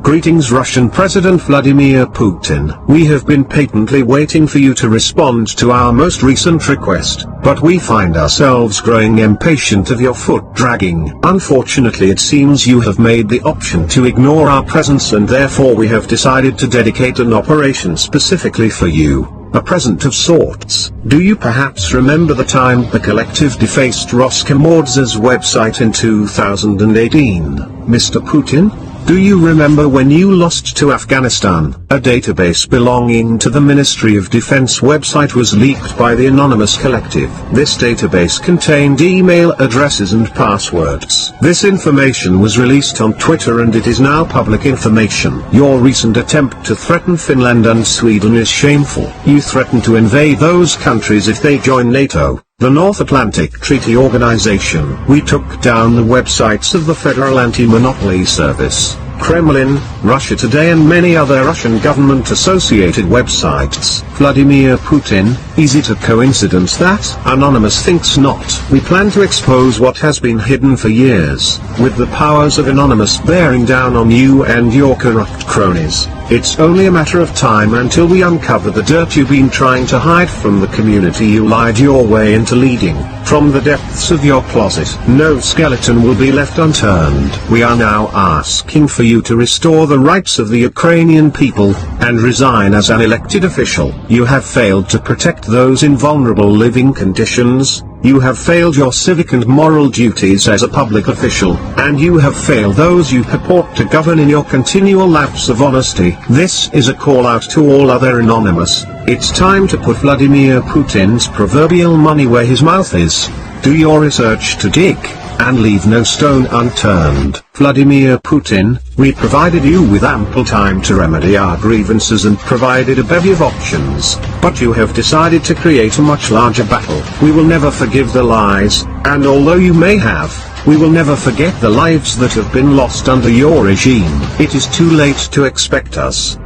Greetings Russian President Vladimir Putin. We have been patiently waiting for you to respond to our most recent request, but we find ourselves growing impatient of your foot dragging. Unfortunately, it seems you have made the option to ignore our presence, and therefore we have decided to dedicate an operation specifically for you. A present of sorts. Do you perhaps remember the time the collective defaced Roskomordza's website in 2018, Mr. Putin? Do you remember when you lost to Afghanistan? A database belonging to the Ministry of Defense website was leaked by the anonymous collective. This database contained email addresses and passwords. This information was released on Twitter and it is now public information. Your recent attempt to threaten Finland and Sweden is shameful. You threaten to invade those countries if they join NATO, the North Atlantic Treaty Organization. We took down the websites of the Federal Anti-Monopoly Service, Kremlin, Russia Today and many other Russian government-associated websites. Vladimir Putin, is it a coincidence that Anonymous thinks not? We plan to expose what has been hidden for years, with the powers of Anonymous bearing down on you and your corrupt cronies. It's only a matter of time until we uncover the dirt you've been trying to hide from the community you lied your way into leading. From the depths of your closet, no skeleton will be left unturned. We are now asking for you to restore the rights of the Ukrainian people, and resign as an elected official. You have failed to protect those in vulnerable living conditions. You have failed your civic and moral duties as a public official, and you have failed those you purport to govern in your continual lapse of honesty. This is a call out to all other Anonymous. It's time to put Vladimir Putin's proverbial money where his mouth is. Do your research to dig, and leave no stone unturned. Vladimir Putin, we provided you with ample time to remedy our grievances and provided a bevy of options, but you have decided to create a much larger battle. We will never forgive the lies, and although you may have, we will never forget the lives that have been lost under your regime. It is too late to expect us